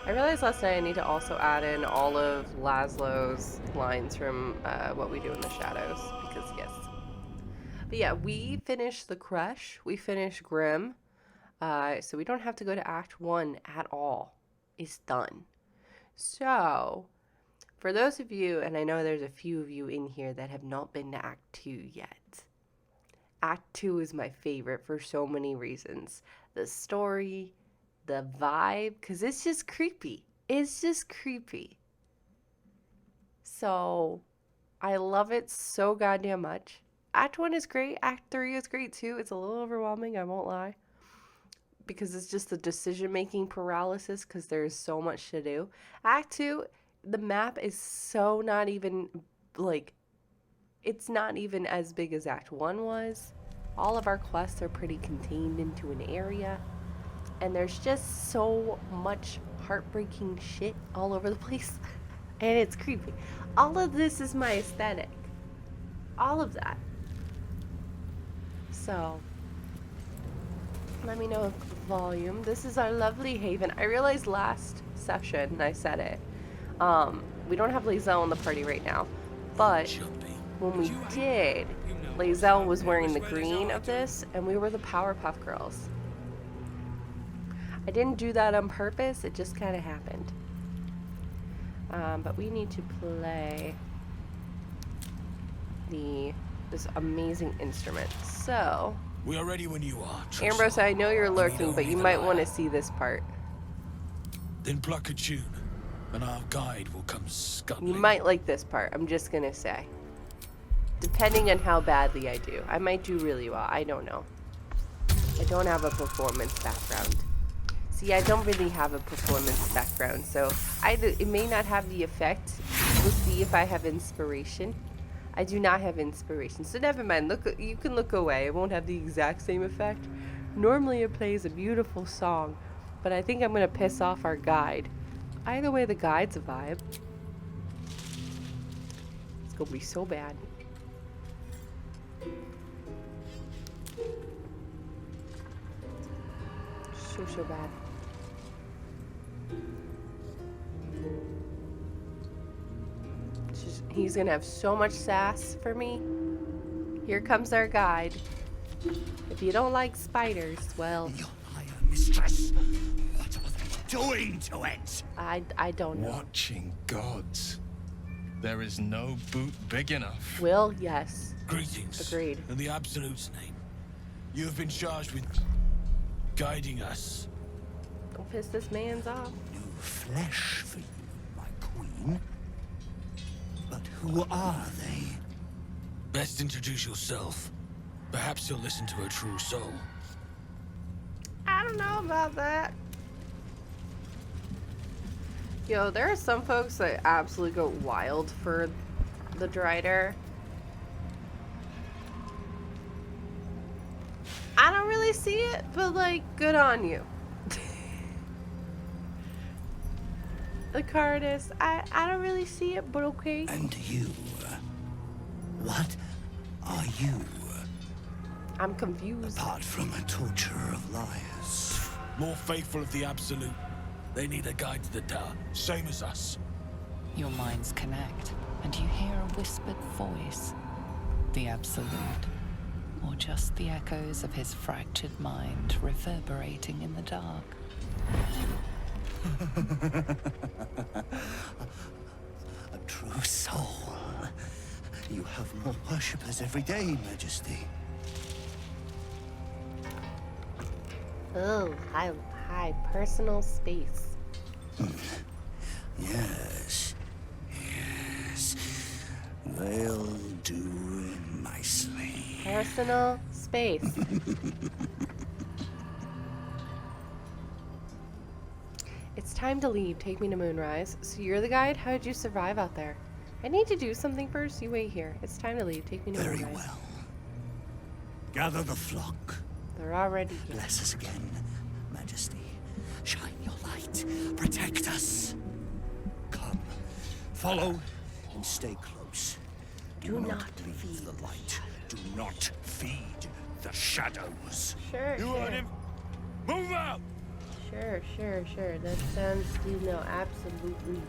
I realized last night I need to also add in all of Laszlo's lines from What We Do in the Shadows, because yes. But yeah, we finished The Crush, we finished Grimm, so we don't have to go to Act 1 at all. It's done. So, for those of you, and I know there's a few of you in here that have not been to Act 2 yet, Act 2 is my favorite for so many reasons. The story, the vibe, because it's just creepy. It's just creepy. So, I love it so goddamn much. Act 1 is great. Act 3 is great too. It's a little overwhelming, I won't lie. Because it's just the decision-making paralysis because there's so much to do. Act 2, the map is so not even, like, it's not even as big as Act 1 was. All of our quests are pretty contained into an area. And there's just so much heartbreaking shit all over the place. And it's creepy. All of this is my aesthetic. All of that. So, let me know volume. This is our lovely haven. I realized last session, I said it, we don't have Lazelle in the party right now. But when we did, Lazelle was wearing the green of this, and we were the Powerpuff Girls. I didn't do that on purpose, it just kind of happened. But we need to play this amazing instrument. So, we are ready when you are. Ambrose, I know you're lurking, but you might want to see this part. Then pluck a tune, and our guide will come scuttling. You might like this part, I'm just gonna say. Depending on how badly I do. I might do really well, I don't know. I don't have a performance background. See, I don't really have a performance background, so it may not have the effect. We'll see if I have inspiration. I do not have inspiration, so never mind. Look, you can look away. It won't have the exact same effect. Normally it plays a beautiful song, but I think I'm going to piss off our guide. Either way, the guide's a vibe. It's going to be so bad. So bad. He's gonna have so much sass for me. Here comes our guide. If you don't like spiders, well... Your higher mistress, what are they doing to it? I don't know. Watching gods. There is no boot big enough. Will, yes. Greetings. Agreed. In the Absolute's name, you have been charged with guiding us. Don't piss this man's off. New flesh for you, my queen. But who are they? Best introduce yourself. Perhaps you'll listen to a true soul. I don't know about that. Yo, there are some folks that absolutely go wild for the Drider. I don't really see it, but like, good on you. The Cardis, I don't really see it, but okay. And you, what are you? I'm confused. Apart from a torturer of liars. More faithful of the Absolute. They need a guide to the tower, same as us. Your minds connect, and you hear a whispered voice. The Absolute. Or just the echoes of his fractured mind reverberating in the dark. A true soul. You have more worshippers every day, Majesty. Oh, hi, personal space. Yes. They'll do nicely. Personal space. It's time to leave. Take me to Moonrise. So you're the guide? How did you survive out there? I need to do something first. You wait here. It's time to leave. Take me to Moonrise. Very well. Gather the flock. They're already here. Bless us again, Majesty. Shine your light. Protect us. Come. Follow and stay close. Do not leave feed the light. Do not feed the shadows. Sure, You heard him. Move out! Sure. That sounds, absolutely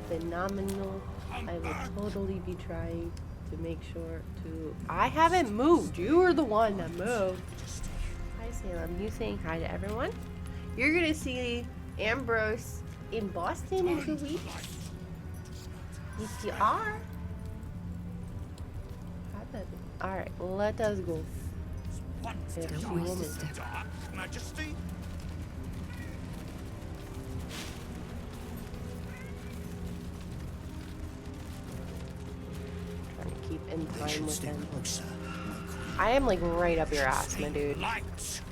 phenomenal. I will totally be trying to make sure to... I haven't moved. You were the one that moved. Hi, Salem. You saying hi to everyone? You're gonna see Ambrose in Boston in 2 weeks. Yes, you are. Hi, baby. Alright, let us go. Dark Majesty? Trying to keep in They time should with stay him. closer, my queen. I am like right up your ass, my dude. Light.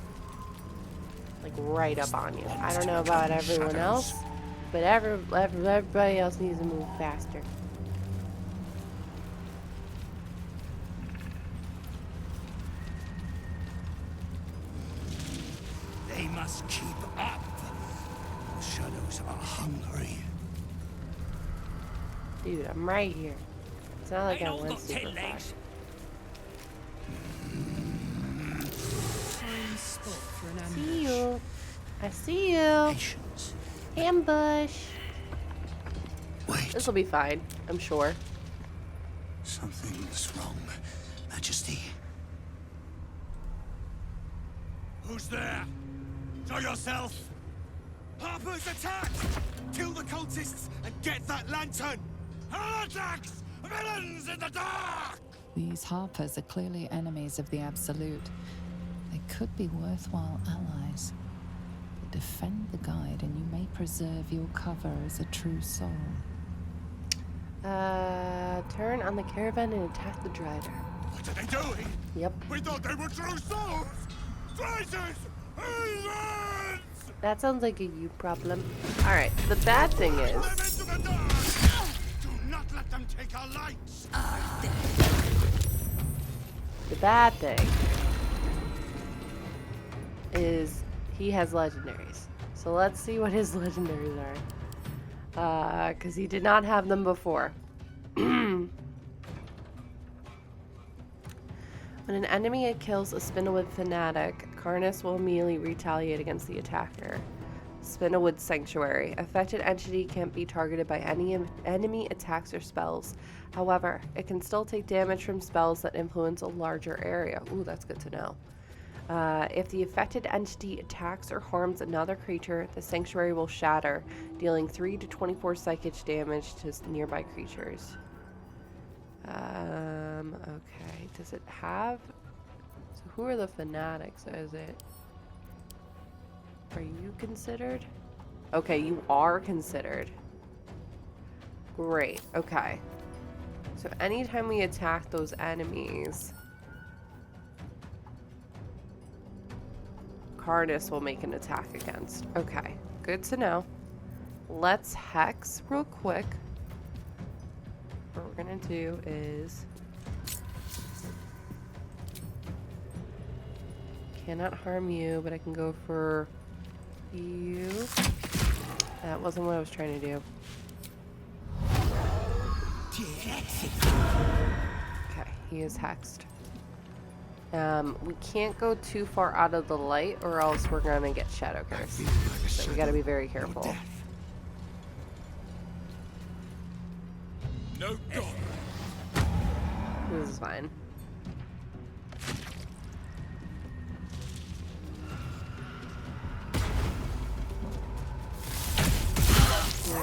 Like right up on you. I don't know about everyone else, but everybody else needs to move faster. They must keep up. The shadows are hungry. Dude, I'm right here. It's not like I went super far. See you. I see you. Patience. Ambush. Wait. This will be fine, I'm sure. Something's wrong, Majesty. Who's there? Show yourself! Harper's attacked! Kill the cultists and get that lantern! Heretics! Villains in the dark! These Harpers are clearly enemies of the Absolute. They could be worthwhile allies. But defend the guide and you may preserve your cover as a true soul. Turn on the caravan and attack the driver. What are they doing? Yep. We thought they were true souls! Traitors! Heathens! That sounds like a you problem. Alright, the bad thing Them is... into the dark! Do not let them take our lights! The bad thing is he has legendaries. So let's see what his legendaries are. Because he did not have them before. When an enemy kills a Spinelwood fanatic, Karnas will immediately retaliate against the attacker. Spinelwood Sanctuary. Affected entity can't be targeted by any enemy attacks or spells. However, it can still take damage from spells that influence a larger area. Ooh, that's good to know. If the affected entity attacks or harms another creature, the sanctuary will shatter, dealing 3 to 24 psychic damage to nearby creatures. Okay. Does it have... So who are the fanatics? Is it... Are you considered? Okay, you are considered. Great, okay. So anytime we attack those enemies, Karnas will make an attack against. Okay, good to know. Let's hex real quick. What we're gonna do is... Cannot harm you, but I can go for you. That wasn't what I was trying to do. Okay, he is hexed. We can't go too far out of the light or else we're gonna get shadow curse. So we gotta be very careful. No God. This is fine.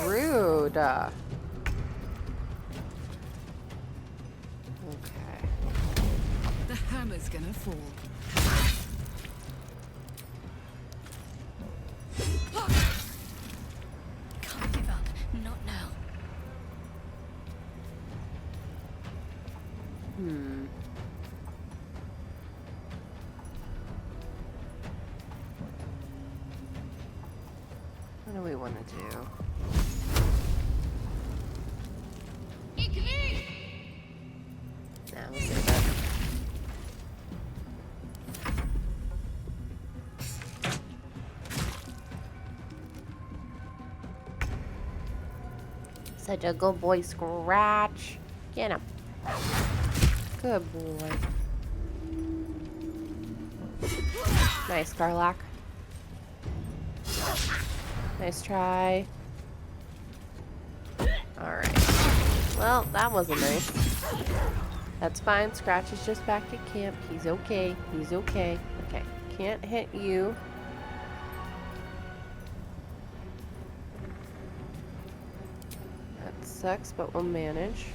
Rude. Okay. The hammer's gonna fall. Can't give up. Not now. What do we want to do? Nah, we'll save that. Such a good boy, Scratch. Get him. Good boy. Nice, Garlock. Nice try. Alright. Well, that wasn't nice. That's fine. Scratch is just back at camp. He's okay. He's okay. Okay. Can't hit you. That sucks, but we'll manage.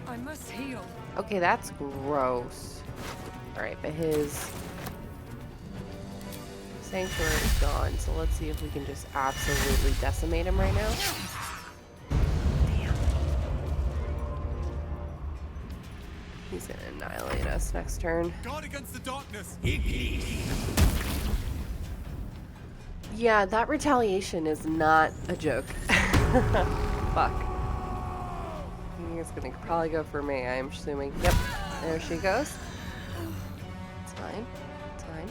I must heal. Okay, that's gross. Alright, but his sanctuary is gone, so let's see if we can just absolutely decimate him right now. Damn. He's gonna annihilate us next turn. Guard against the darkness. Yeah, that retaliation is not a joke. Fuck. He's gonna probably go for me, I'm assuming. Yep, there she goes. It's fine. It's fine.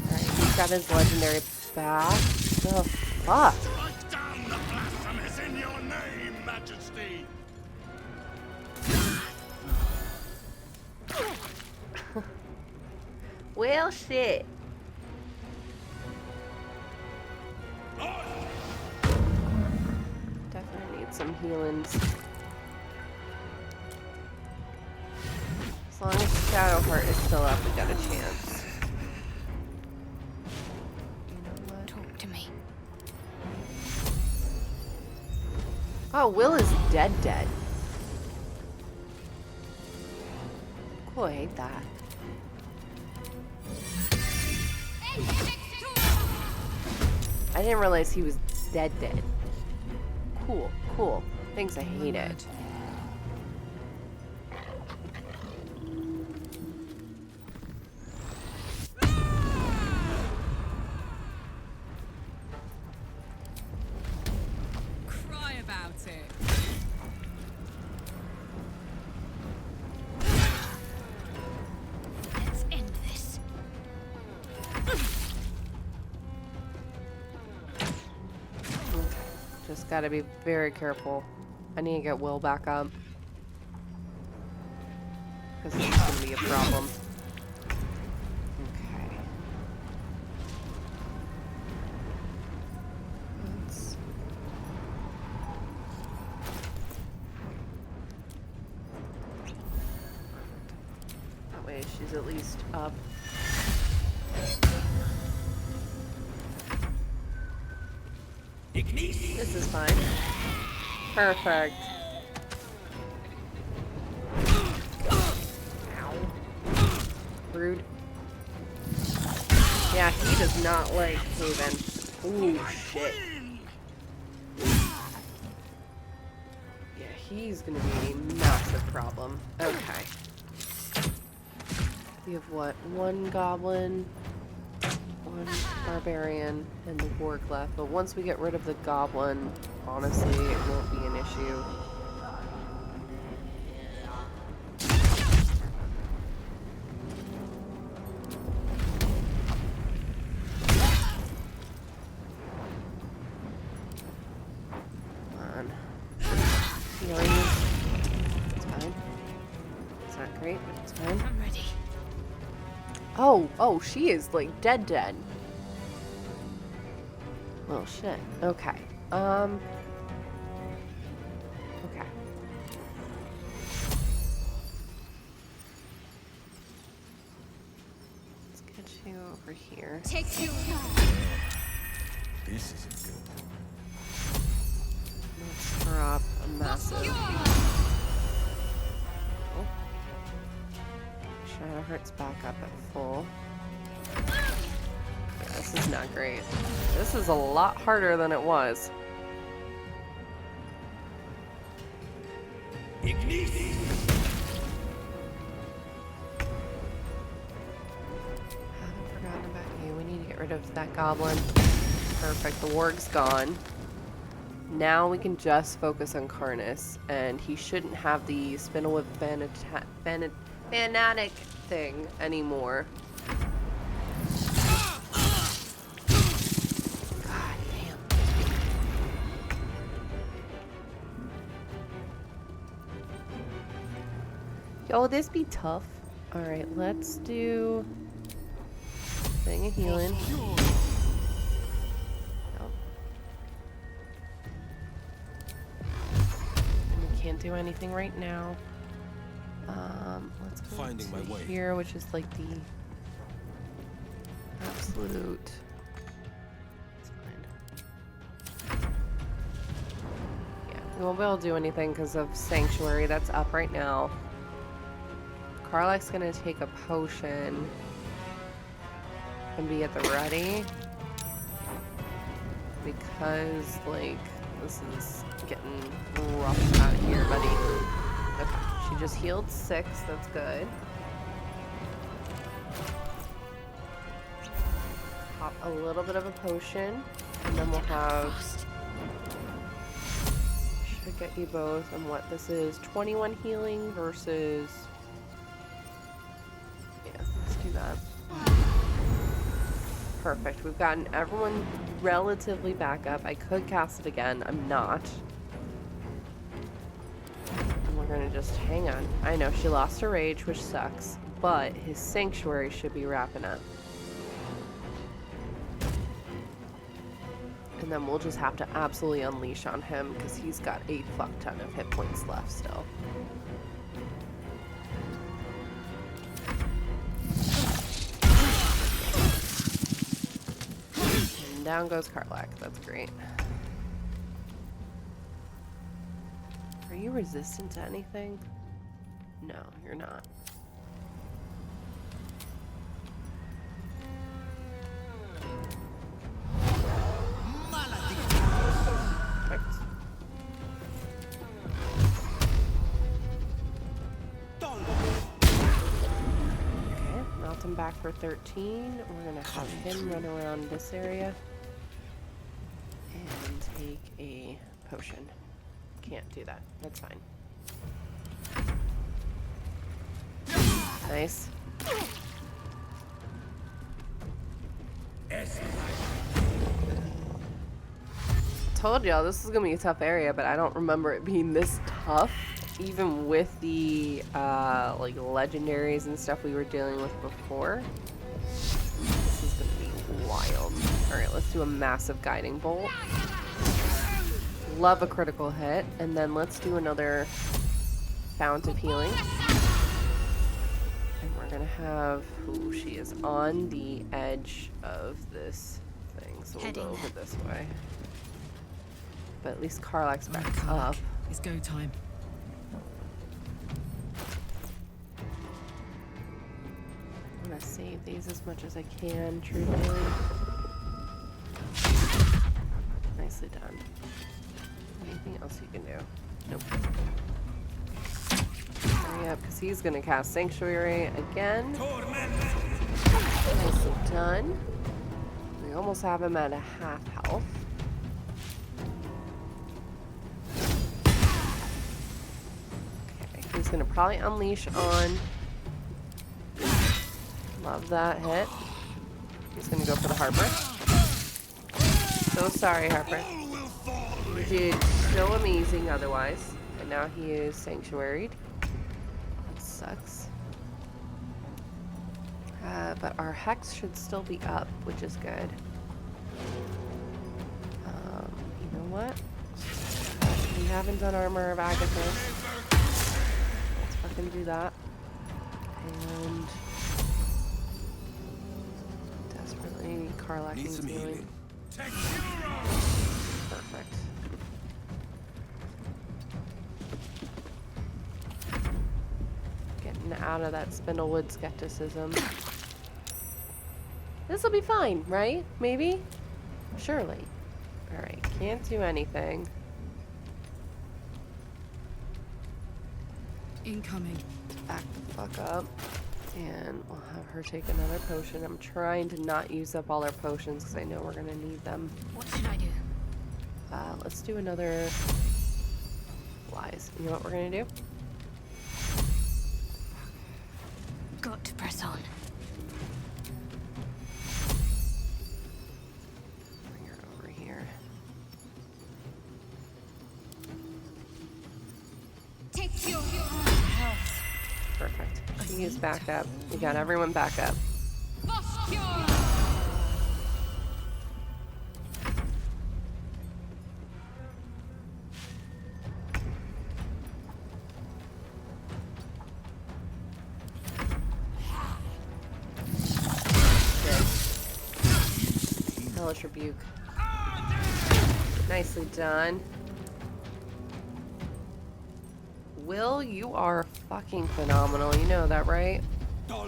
Alright, he's got his legendary back. The fuck? Strike down the blasphemous in your name, Majesty. Well, shit. Definitely need some healings. As long as Shadowheart is still up, we got a chance. You know what? Talk to me. Oh, Will is dead. Cool, I hate that. I didn't realize he was dead. Cool. Thanks, I hate it. Cry about it. Let's end this. Just gotta be very careful. I need to get Will back up. Because this is gonna be a problem. Okay. Let's... That way she's at least up. This is fine. Perfect. Ow. Rude. Yeah, he does not like Haven. Ooh, shit. Yeah, he's gonna be a massive problem. Okay. We have what? One goblin, one barbarian, and the warg left. But once we get rid of the goblin, honestly, it won't be an issue. Come on. Healing. It's fine. It's not great, but it's fine. I'm ready. Oh, she is like dead. Oh shit. Okay. Okay. Let's get you over here. Take you. This isn't good. Let's drop a massive. Oh. Shadowheart's back up at full. Yeah, this is not great. This is a lot harder than it was. Haven't forgotten about you. We need to get rid of that goblin. Perfect. The warg's gone. Now we can just focus on Karnas, and he shouldn't have the spindle whip fanatic thing anymore. God damn. Oh, this be tough. Alright, let's do thing of healing. Nope. And we can't do anything right now. Let's go Finding to my way. here, which is like the absolute. It's fine. Yeah, we won't be able to do anything because of Sanctuary that's up right now. Karlach's gonna take a potion and be at the ready because, like, this is getting rough out here, buddy. Okay, she just healed 6. That's good. Pop a little bit of a potion, and then we'll have. Should get you both. And what this is: 21 healing versus. Let's do that. Perfect. We've gotten everyone relatively back up. I could cast it again. I'm not. And we're gonna just hang on. I know she lost her rage, which sucks, but his Sanctuary should be wrapping up. And then we'll just have to absolutely unleash on him because he's got a fuck ton of hit points left still. Down goes Karlach. That's great. Are you resistant to anything? No, you're not. Perfect. Okay, knocked him back for 13. We're gonna have him run around this area. And take a potion. Can't do that. That's fine. Nice. Told y'all this is gonna be a tough area, but I don't remember it being this tough, even with the like legendaries and stuff we were dealing with before. This is gonna be wild. Alright, let's do a massive guiding bolt. Love a critical hit. And then let's do another fount of healing. And we're gonna have... Ooh, she is on the edge of this thing. So we'll go over this way. But at least Karlach's back up. It's go time. I'm gonna save these as much as I can, truthfully. Nicely done. Anything else you can do? Nope. Hurry up, because he's going to cast Sanctuary again. Nicely done. We almost have him at a half health. Okay, he's going to probably unleash on... Love that hit. He's going to go for the Harper. So sorry, Harper. You did so amazing otherwise. And now he is sanctuaried. That sucks. But our Hex should still be up, which is good. You know what? We haven't done Armor of Agathis. Let's fucking do that. And... desperately, Karlach needs healing. Perfect. Getting out of that Spindlewood skepticism. This'll be fine, right? Maybe? Surely. Alright, can't do anything. Incoming. Back the fuck up. And we'll have her take another potion. I'm trying to not use up all our potions because I know we're going to need them. What should I do? Let's do another Lies. You know what we're going to do? Got to press on. Bring her over here. Take your health. Perfect. He's back up. We got everyone back up. Hellish Rebuke. Nicely done. Will, you are fucking phenomenal. You know that, right? It's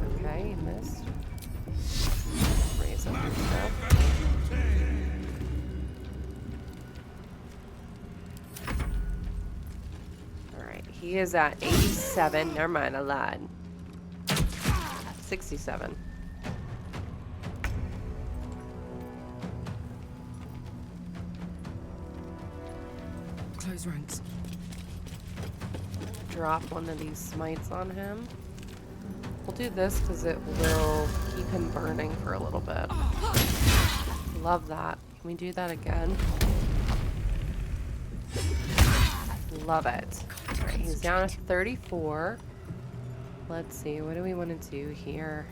okay, you missed. Raise up your stuff. Alright, he is at 87. Never mind, I lied. 67. Close ranks. Drop one of these smites on him. We'll do this because it will keep him burning for a little bit. Love that. Can we do that again? Love it. Alright, he's down to 34. Let's see, what do we want to do here?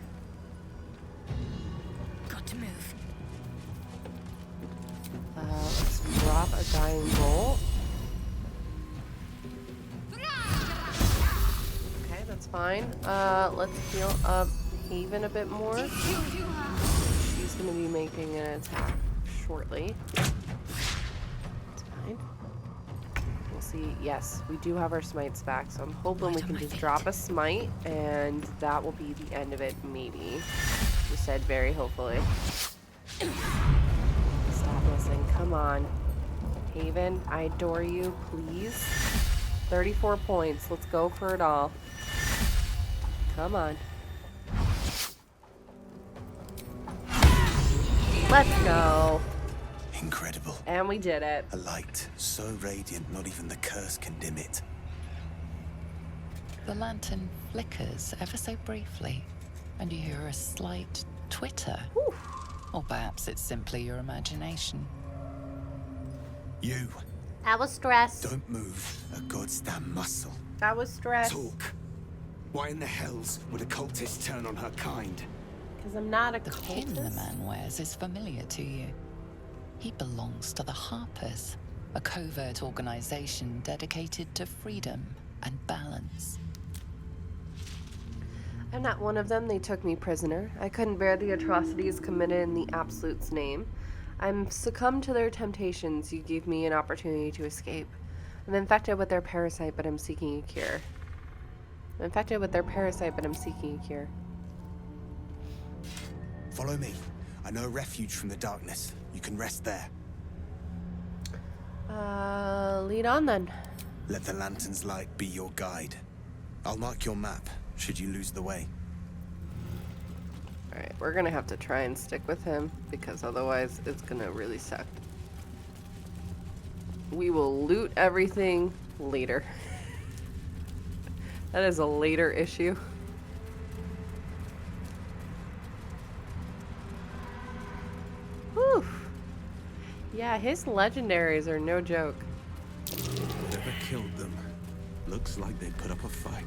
Got to move. Let's drop a dying bolt. Okay, that's fine. Let's heal up Haven a bit more. She's going to be making an attack shortly. That's fine. We'll see. Yes, we do have our smites back, so I'm hoping we can just drop a smite, and that will be the end of it, maybe. You said very hopefully. Stop missing. Come on. Haven, I adore you, please. 34 points. Let's go for it all. Come on. Let's go. Incredible. And we did it. A light so radiant, not even the curse can dim it. The lantern flickers ever so briefly, and you hear a slight twitter. Whew. Or perhaps it's simply your imagination. You, That was stress. don't move a goddamn muscle. That was stress. Talk. Why in the hells would a cultist turn on her kind? Because I'm not a The pin the cultist. man wears is familiar to you. He belongs to the Harpers, a covert organization dedicated to freedom and balance. I'm not one of them. They took me prisoner. I couldn't bear the atrocities committed in the Absolute's name. I'm succumbed to their temptations. You gave me an opportunity to escape. I'm infected with their parasite, but I'm seeking a cure. I'm infected with their parasite, but I'm seeking a cure. Follow me. I know a refuge from the darkness. You can rest there. Lead on then. Let the lantern's light be your guide. I'll mark your map, should you lose the way. Alright, we're gonna have to try and stick with him, because otherwise it's gonna really suck. We will loot everything later. That is a later issue. Whew. Yeah, his legendaries are no joke. Whoever killed them, looks like they put up a fight.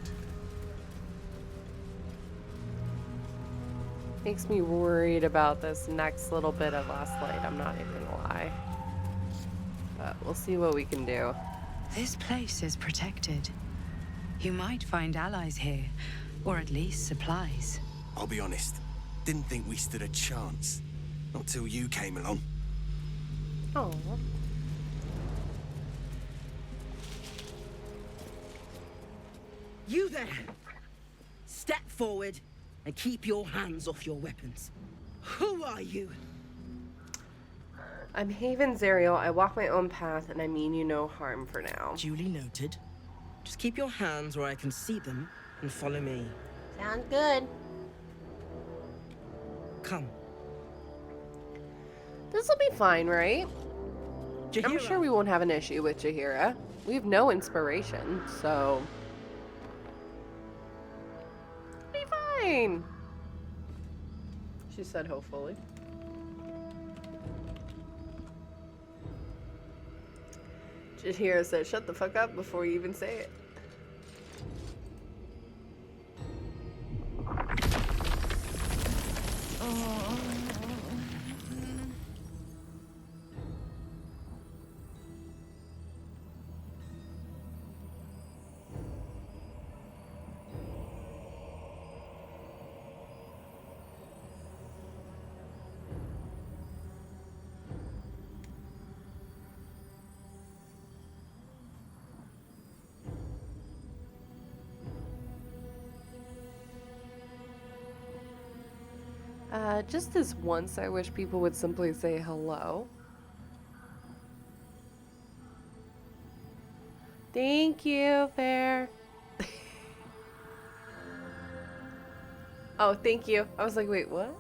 Makes me worried about this next little bit of Last Light, I'm not even gonna lie. But we'll see what we can do. This place is protected. You might find allies here, or at least supplies. I'll be honest, didn't think we stood a chance. Not till you came along. Oh. You there! Step forward and keep your hands off your weapons. Who are you? I'm Haven Zuriel. I walk my own path, and I mean you no harm for now. Duly noted. Just keep your hands where I can see them and follow me. Sounds good. Come. This'll be fine, right? I'm Jahira. sure we won't have an issue with Jahira. We have no inspiration, so... It'll be fine. She said hopefully. Jahira said, shut the fuck up before you even say it. Just this once, I wish people would simply say hello. Thank you, Fair. Oh, thank you. I was like, wait, what?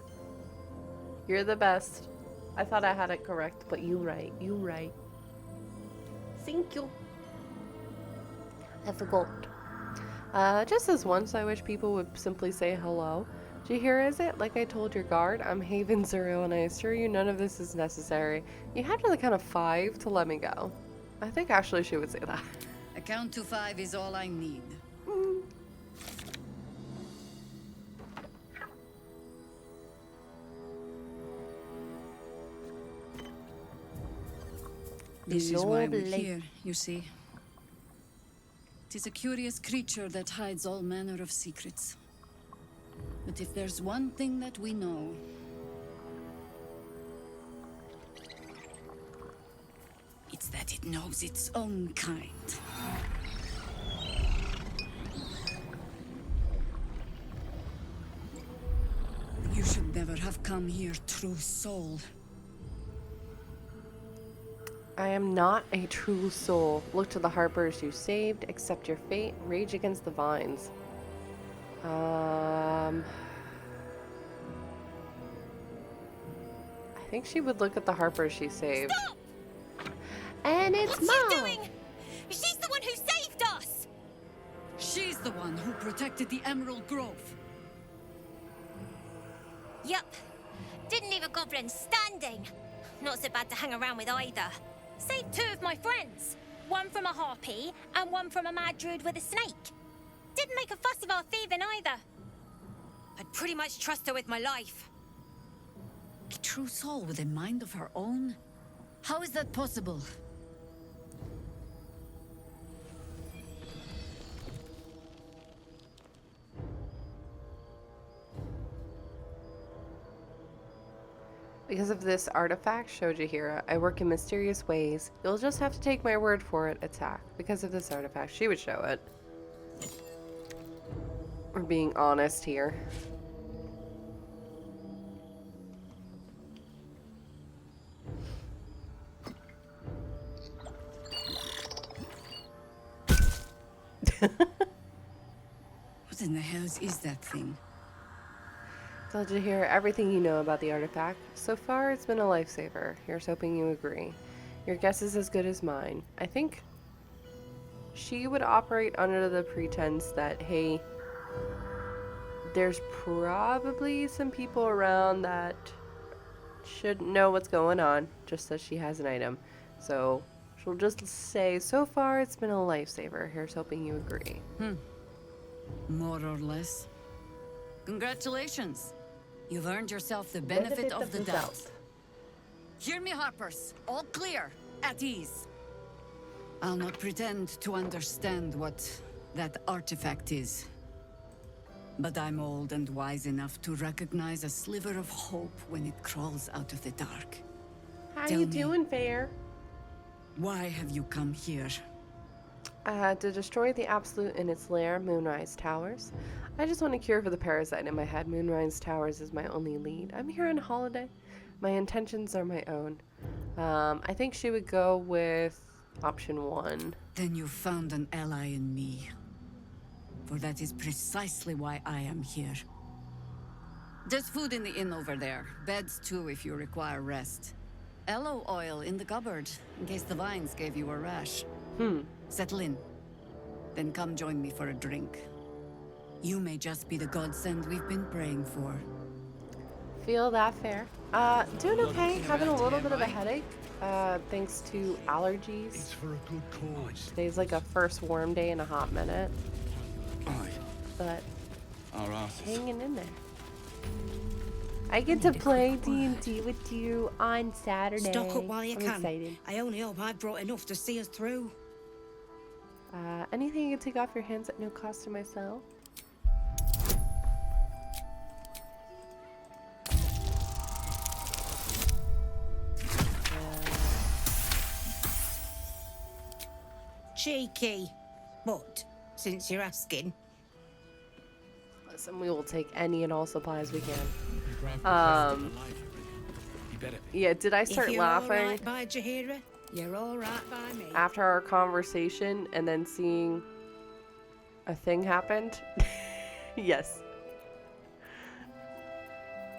You're the best. I thought I had it correct, but you right. You right. Thank you. I forgot. Just this once, I wish people would simply say hello. Do you hear, is it? Like I told your guard, I'm Haven Zuriel, and I assure you none of this is necessary. You have to the count of 5 to let me go. I think actually she would say that. A count to 5 is all I need. This is why we're here, you see. It is a curious creature that hides all manner of secrets. But if there's one thing that we know, it's that it knows its own kind. You should never have come here, true soul. I am not a true soul. Look to the harpers you saved, accept your fate, rage against the vines. I think she would look at the harpers she saved. Stop! And it's What's Mom! she doing? She's the one who saved us! She's the one who protected the Emerald Grove. Yup. Didn't leave a goblin standing. Not so bad to hang around with either. Saved 2 of my friends. One from a harpy, and one from a mad druid with a snake. Didn't make a fuss of our thieving either. I'd pretty much trust her with my life. A true soul with a mind of her own? How is that possible? Because of this artifact, Shojahira, I work in mysterious ways. You'll just have to take my word for it. Attack. Because of this artifact, she would show it. We're being honest here. What in the hells is that thing? Glad to hear everything you know about the artifact. So far, it's been a lifesaver. Here's hoping you agree. Your guess is as good as mine. I think she would operate under the pretense that, hey, there's probably some people around that should know what's going on, just that she has an item. So she'll just say, so far, it's been a lifesaver. Here's hoping you agree. More or less. Congratulations. You've earned yourself the benefit of the doubt. Hear me, Harpers. All clear. At ease. I'll not pretend to understand what that artifact is. But I'm old and wise enough to recognize a sliver of hope when it crawls out of the dark. How Tell you me, doing, Fair? why have you come here? To destroy the Absolute in its lair, Moonrise Towers. I just want a cure for the parasite in my head. Moonrise Towers is my only lead. I'm here on holiday. My intentions are my own. I think she would go with option 1. Then you found an ally in me. For that is precisely why I am here. There's food in the inn over there. Beds too if you require rest. Aloe oil in the cupboard, in case the vines gave you a rash. Settle in. Then come join me for a drink. You may just be the godsend we've been praying for. Feel that, Fair? Doing okay. Having a little bit of a headache. Thanks to allergies. It's for a good cause. Today's like a first warm day in a hot minute. Aye. But Our asses. hanging in there. I get to play D&D with you on Saturday. Stock up while you I'm can. excited. I only hope I've brought enough to see us through. Anything you can take off your hands at no cost to myself? Cheeky. But, since you're asking. Listen, we will take any and all supplies we can. Yeah, did I start if you're laughing? All right by Jahira, you're all right by me. After our conversation and then seeing a thing happened? Yes.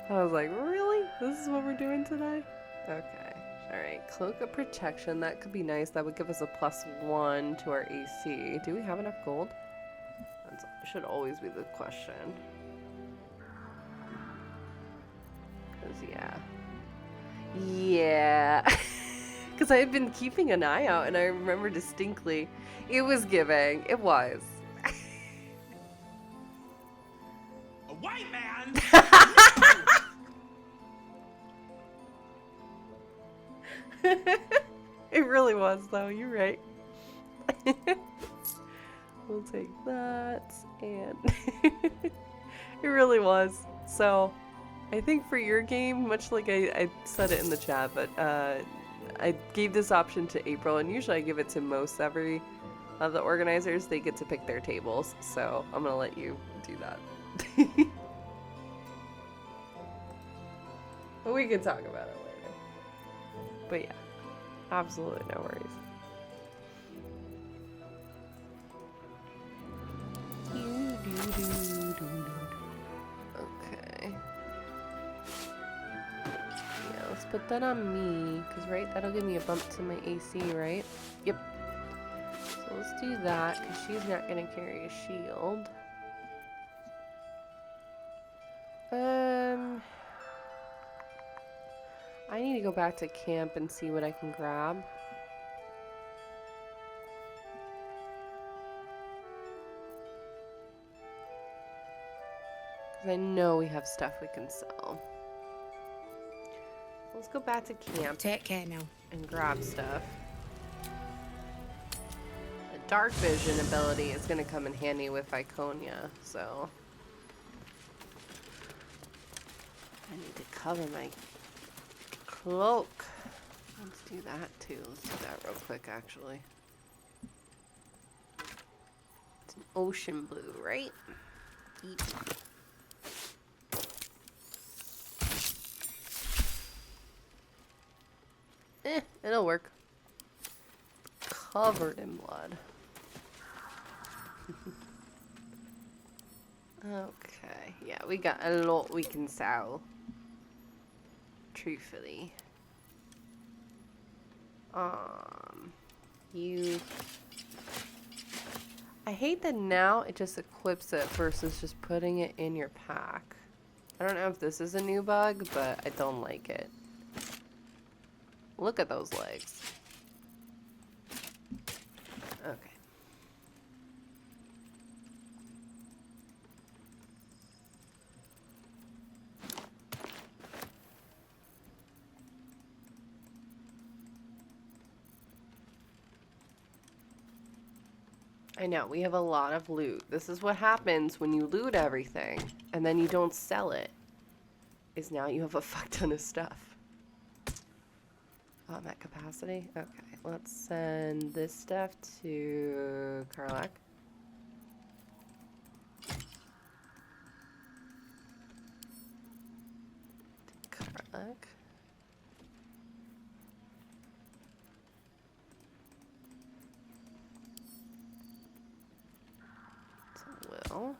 I was like, really? This is what we're doing today? Okay. Alright, Cloak of Protection. That could be nice. That would give us a +1 to our AC. Do we have enough gold? That should always be the question. Because, yeah. Yeah. Because I had been keeping an eye out and I remember distinctly it was giving. It was. A white man? It really was, though. You're right. We'll take that, and it really was. So, I think for your game, much like I said it in the chat, but I gave this option to April, and usually I give it to most every of the organizers. They get to pick their tables, so I'm gonna let you do that. But we can talk about it later. But yeah, absolutely no worries. Okay. Yeah, let's put that on me, because, right, that'll give me a bump to my AC, right? Yep. So let's do that, because she's not going to carry a shield. I need to go back to camp and see what I can grab. Because I know we have stuff we can sell. Let's go back to camp. Take care now. And grab stuff. The dark vision ability is going to come in handy with Iconia, so I need to cover my cloak. Let's do that too. Let's do that real quick, actually. It's an ocean blue, right? Eat. It'll work. Covered in blood. Okay, yeah, we got a lot we can sell. Truthfully. You... I hate that now it just equips it versus just putting it in your pack. I don't know if this is a new bug, but I don't like it. Look at those legs. Okay. I know, we have a lot of loot. This is what happens when you loot everything and then you don't sell it. Is now you have a fuck ton of stuff. Oh, I'm at capacity? Okay, let's send this stuff to Karlak. Karlak. To Will.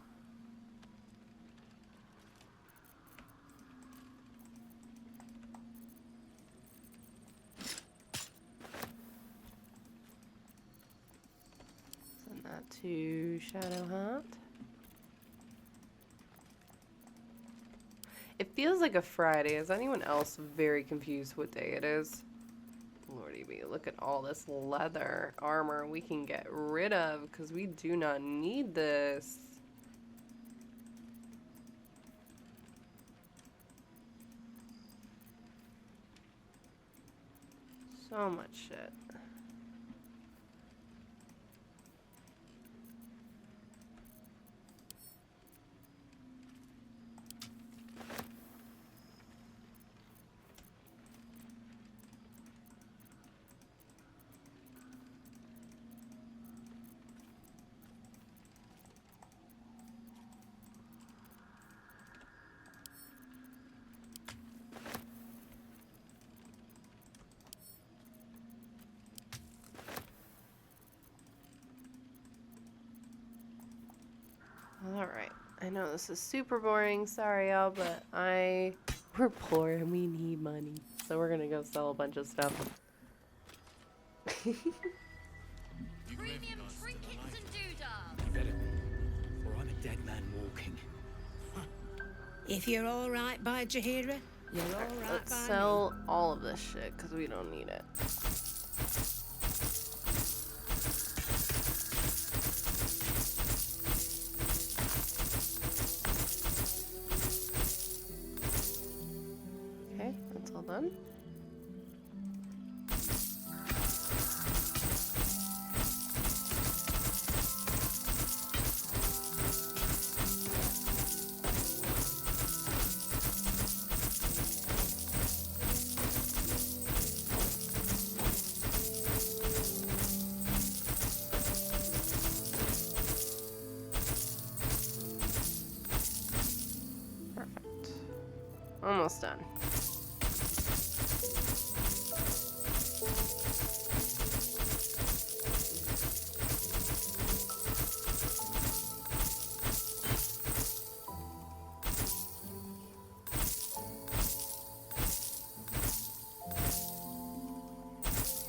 To Shadowheart. It feels like a Friday. Is anyone else very confused what day it is? Lordy be, look at all this leather armor we can get rid of because we do not need this. So much shit. Alright, I know this is super boring, sorry y'all, but we're poor and we need money. So we're gonna go sell a bunch of stuff. Premium trinkets and doodads. Better be, or I'm a dead man walking. If you're all right by Jahira, you're all right Let's by sell all of this shit, because we don't need it. Okay, that's all done. Perfect. Almost done.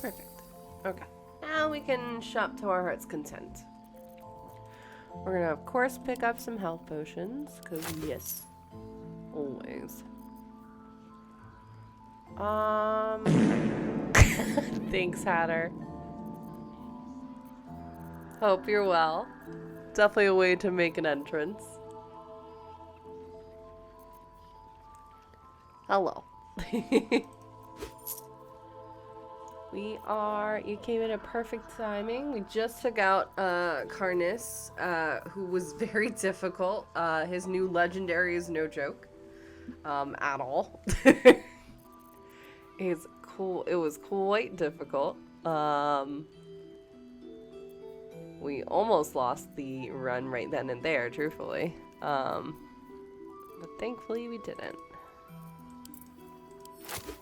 Perfect. Okay. Now we can shop to our heart's content. We're gonna, of course, pick up some health potions, because yes, always. Thanks, Hatter. Hope you're well. Definitely a way to make an entrance. Hello. You came in at perfect timing. We just took out Karnis, who was very difficult. His new legendary is no joke. At all. It's cool. It was quite difficult. We almost lost the run right then and there, truthfully. But thankfully we didn't.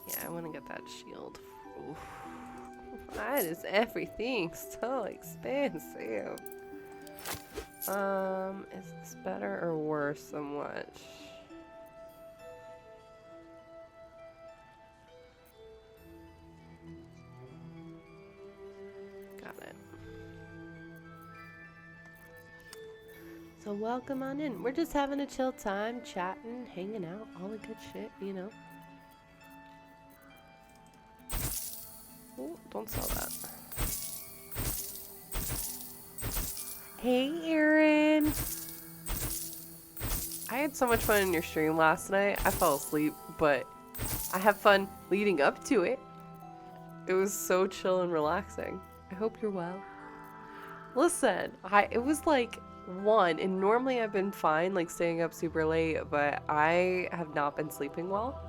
Yeah, I want to get that shield. Oof. Why is everything so expensive? Is this better or worse than what? Got it. So welcome on in. We're just having a chill time, chatting, hanging out, all the good shit, you know. Oh, don't sell that. Hey, Aaron. I had so much fun in your stream last night. I fell asleep, but I had fun leading up to it. It was so chill and relaxing. I hope you're well. Listen, it was like 1, and normally I've been fine, like staying up super late, but I have not been sleeping well.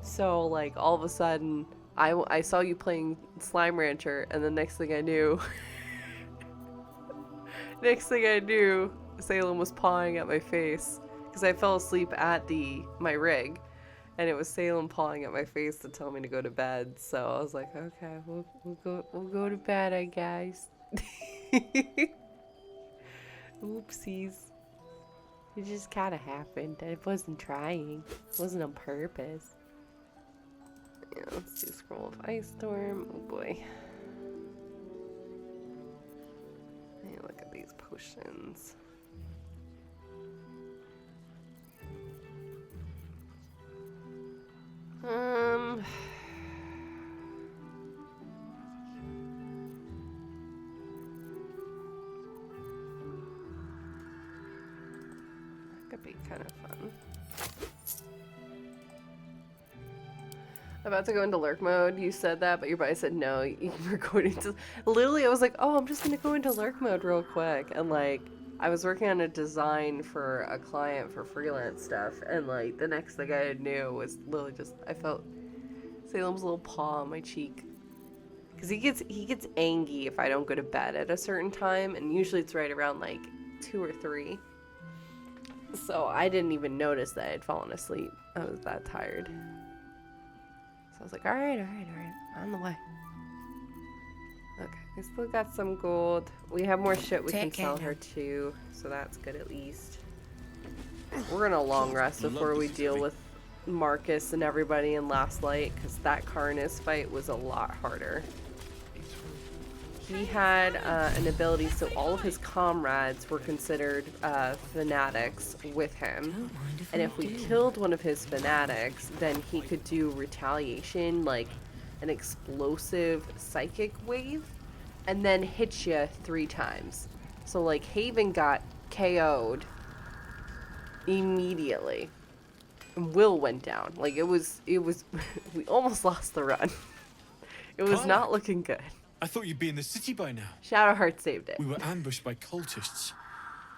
So, like, all of a sudden, I saw you playing Slime Rancher, and the next thing I knew, Salem was pawing at my face, because I fell asleep at my rig, and it was Salem pawing at my face to tell me to go to bed. So I was like, okay, we'll go to bed, I guess. Oopsies. It just kind of happened. I wasn't trying. It wasn't on purpose. Yeah, let's do Scroll of Ice Storm. Oh boy. Hey, look at these potions. That could be kind of fun. About to go into lurk mode. You said that, but your buddy said no. You were going into. Literally, I was like, oh, I'm just gonna go into lurk mode real quick, and like, I was working on a design for a client for freelance stuff, and like, the next thing I knew was literally just I felt Salem's little paw on my cheek, because he gets angry if I don't go to bed at a certain time, and usually it's right around like 2 or 3. So I didn't even notice that I had fallen asleep. I was that tired. So I was like, all right, on the way. Okay, we still got some gold. We have more shit we can sell her too, so that's good at least. We're gonna long rest before we deal with Marcus and everybody in Last Light, because that Karnas fight was a lot harder. He had an ability, so all of his comrades were considered fanatics with him. And if we killed one of his fanatics, then he could do retaliation, like an explosive psychic wave, and then hit you 3 times. So like Haven got KO'd immediately. And Will went down. Like it was we almost lost the run. It was not looking good. I thought you'd be in the city by now. Shadowheart saved it. We were ambushed by cultists.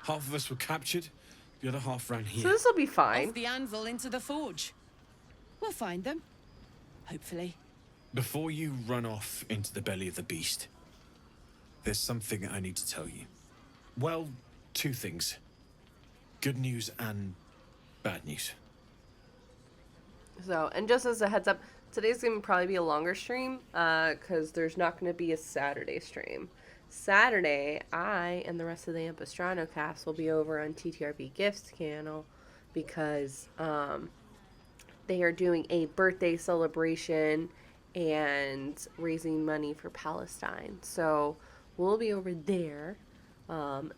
Half of us were captured, the other half ran here. So this will be fine. Off the anvil into the forge. We'll find them. Hopefully. Before you run off into the belly of the beast, there's something I need to tell you. Well, 2 things. Good news and bad news. So, and just as a heads up, today's going to probably be a longer stream, because there's not going to be a Saturday stream. Saturday, I and the rest of the Ampistrano cast will be over on TTRP Gifts channel, because they are doing a birthday celebration and raising money for Palestine. So, we'll be over there,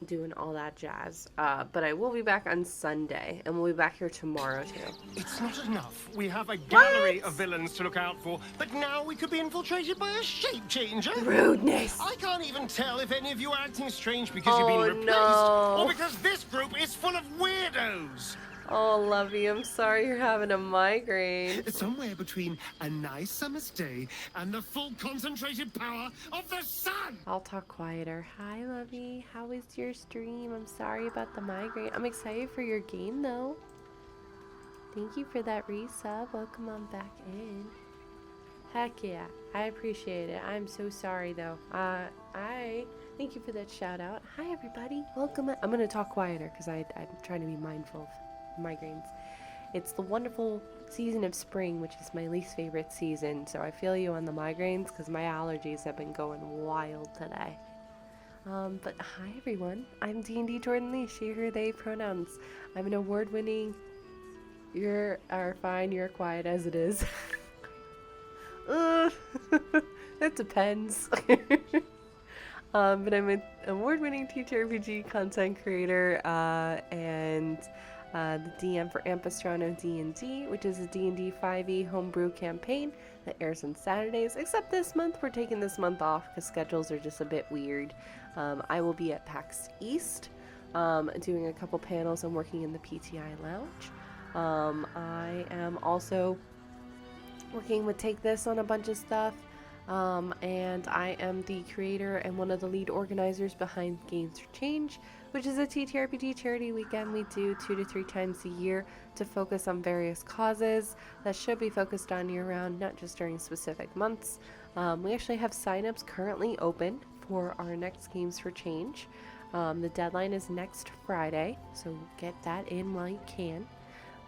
doing all that jazz. But I will be back on Sunday, and we'll be back here tomorrow too. It's not enough. We have a gallery of villains to look out for, but now we could be infiltrated by a shape changer. Rudeness. I can't even tell if any of you are acting strange because you've been replaced, or because this group is full of weirdos. Oh, Lovey, I'm sorry you're having a migraine. Somewhere between a nice summer's day and the full concentrated power of the sun. I'll talk quieter. Hi, Lovey. How was your stream? I'm sorry about the migraine. I'm excited for your game, though. Thank you for that resub. Welcome on back in. Heck yeah. I appreciate it. I'm so sorry, though. I thank you for that shout out. Hi, everybody. Welcome. I'm going to talk quieter because I'm trying to be mindful of migraines. It's the wonderful season of spring, which is my least favorite season, so I feel you on the migraines because my allergies have been going wild today. But hi everyone, I'm DNDJordanLea, she, her, they pronouns. I'm an award-winning, you're fine, you're quiet as it is. It depends. But I'm an award-winning TTRPG content creator, and the DM for Ampistrano D&D, which is a D&D 5e homebrew campaign that airs on Saturdays, except this month. We're taking this month off because schedules are just a bit weird. I will be at PAX East doing a couple panels and working in the PTI Lounge. I am also working with Take This on a bunch of stuff. And I am the creator and one of the lead organizers behind Games for Change, which is a TTRPG charity weekend we do 2 to 3 times a year to focus on various causes that should be focused on year-round, not just during specific months. We actually have signups currently open for our next Games for Change. The deadline is next Friday, so get that in while you can.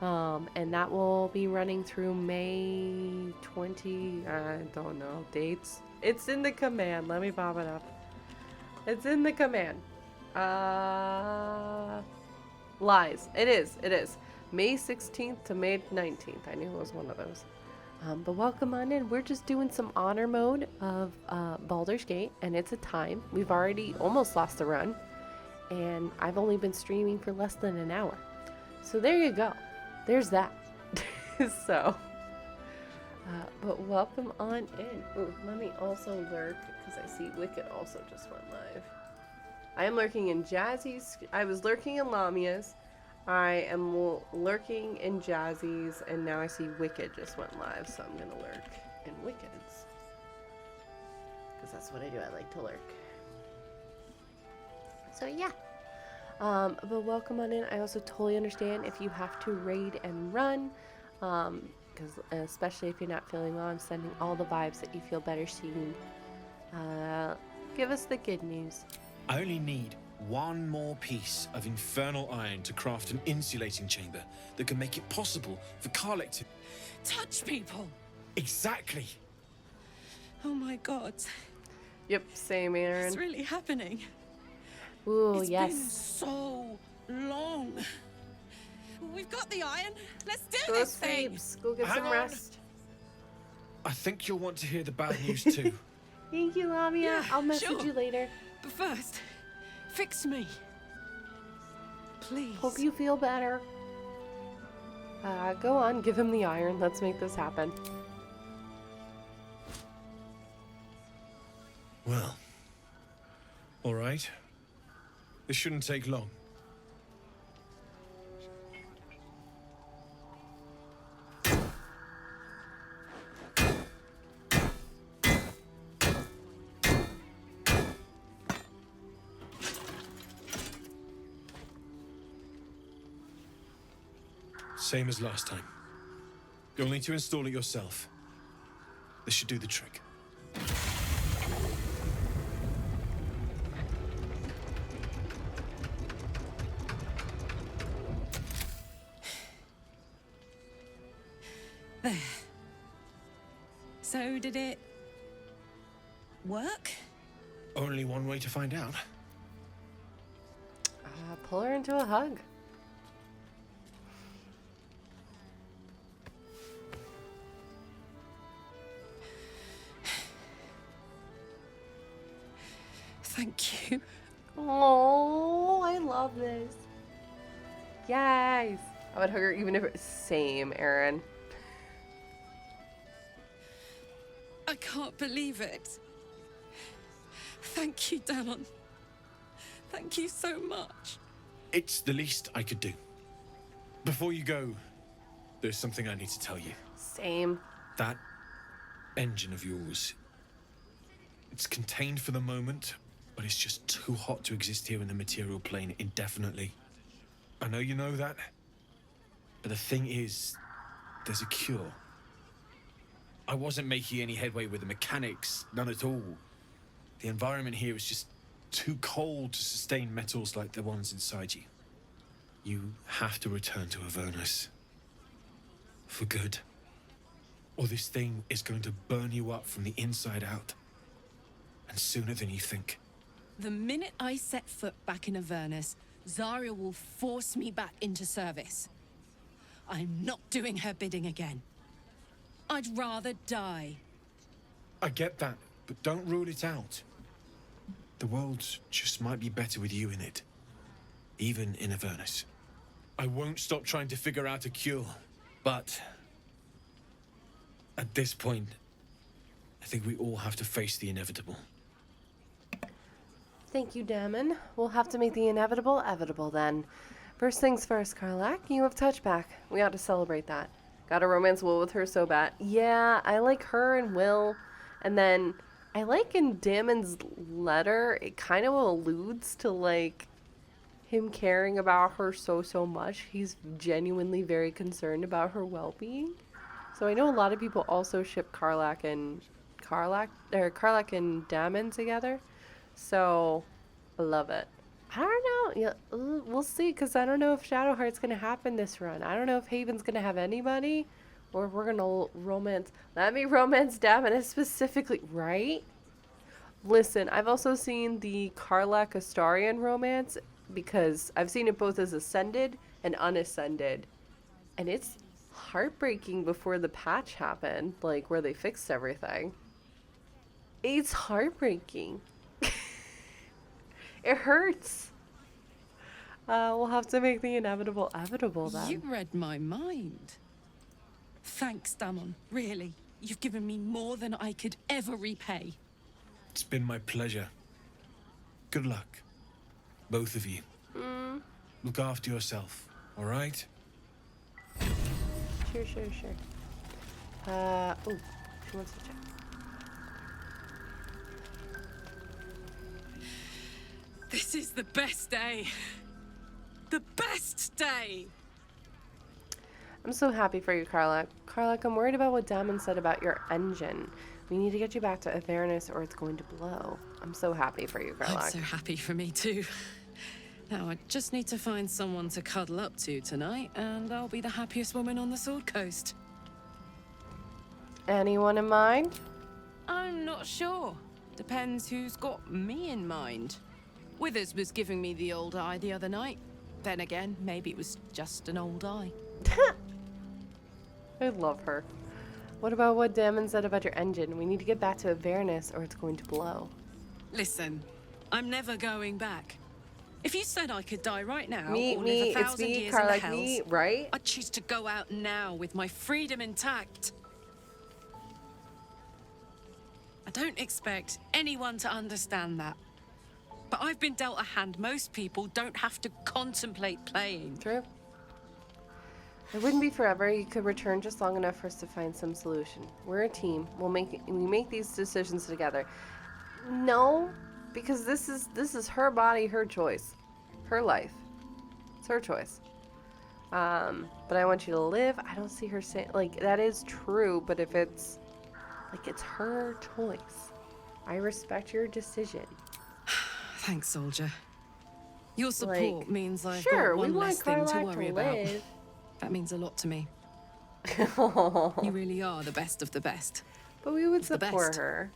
And that will be running through May 20, I don't know, dates. It's in the command, let me pop it up. It's in the command. Lies, it is. May 16th to May 19th, I knew it was one of those. But welcome on in, we're just doing some honor mode of Baldur's Gate, and it's a time. We've already almost lost the run, and I've only been streaming for less than an hour. So there you go. There's that. So, but welcome on in. Ooh, let me also lurk, because I see Wicked also just went live. I am lurking in Jazzy's, I was lurking in Lamia's, I am lurking in Jazzy's, and now I see Wicked just went live, so I'm gonna lurk in Wicked's. Because that's what I do, I like to lurk. So yeah. But welcome on in. I also totally understand if you have to raid and run. Because especially if you're not feeling well, I'm sending all the vibes that you feel better soon. Give us the good news. I only need one more piece of infernal iron to craft an insulating chamber that can make it possible for Karlach to touch people. Exactly. Oh my god. Yep, same, Aaron. It's really happening. Ooh, it's yes. been so long. We've got the iron. Let's do Go this thing. sleeps. Go get some rest. I think you'll want to hear the bad news too. Thank you, Lamia. Yeah, I'll message sure. you later. But first, fix me. Please. Hope you feel better. Go on, give him the iron. Let's make this happen. Well, all right. This shouldn't take long. Same as last time. You'll need to install it yourself. This should do the trick. There. So did it work? Only one way to find out. Pull her into a hug. Thank you. Oh, I love this. Yes. I would hug her even if it's same, Aaron. I can't believe it. Thank you, Damon. Thank you so much. It's the least I could do. Before you go, there's something I need to tell you. Same. That engine of yours, it's contained for the moment, but it's just too hot to exist here in the material plane indefinitely. I know you know that, but the thing is, there's a cure. I wasn't making any headway with the mechanics, none at all. The environment here is just too cold to sustain metals like the ones inside you. You have to return to Avernus. For good. Or this thing is going to burn you up from the inside out. And sooner than you think. The minute I set foot back in Avernus, Zuriel will force me back into service. I'm not doing her bidding again. I'd rather die. I get that, but don't rule it out. The world just might be better with you in it. Even in Avernus. I won't stop trying to figure out a cure, but at this point, I think we all have to face the inevitable. Thank you, Damon. We'll have to make the inevitable evitable then. First things first, Karlach, you have touchback. We ought to celebrate that. Got a romance Will with her so bad. Yeah, I like her and Will. And then I like in Damon's letter, it kind of alludes to like him caring about her so much. He's genuinely very concerned about her well-being. So I know a lot of people also ship Karlach and Damon together. So I love it. I don't know. Yeah, we'll see, because I don't know if Shadowheart's going to happen this run. I don't know if Haven's going to have anybody, or if we're going to romance. Let me romance Damon specifically, right? Listen, I've also seen the Karlach Astarion romance, because I've seen it both as ascended and unascended. And it's heartbreaking before the patch happened, like where they fixed everything. It's heartbreaking. It hurts. We'll have to make the inevitable evitable then. You read my mind. Thanks, Damon. Really. You've given me more than I could ever repay. It's been my pleasure. Good luck. Both of you. Look after yourself. All right? Sure. Oh, she wants to check. This is the best day. The best day! I'm so happy for you, Karlach. Karlach, I'm worried about what Damon said about your engine. We need to get you back to Avernus or it's going to blow. I'm so happy for you, Karlach. I'm so happy for me too. Now I just need to find someone to cuddle up to tonight, and I'll be the happiest woman on the Sword Coast. Anyone in mind? I'm not sure. Depends who's got me in mind. Withers was giving me the old eye the other night. Then again, maybe it was just an old eye. I love her. What about what Damon said about your engine? We need to get back to Avernus or it's going to blow. Listen, I'm never going back. If you said I could die right now or live me, 1,000 it's me, years Karlach, in the hells, me, right? I'd choose to go out now with my freedom intact. I don't expect anyone to understand that. But I've been dealt a hand most people don't have to contemplate playing. True. It wouldn't be forever. You could return just long enough for us to find some solution. We're a team. We make these decisions together. No, because this is her body, her choice, her life. It's her choice. But I want you to live. I don't see her saying like that is true. But if it's like it's her choice, I respect your decision. Thanks, soldier. Your support means I've sure, got one we want less thing to Karlach worry to about. live. That means a lot to me. But You really are the best of the best. we would the support best. her.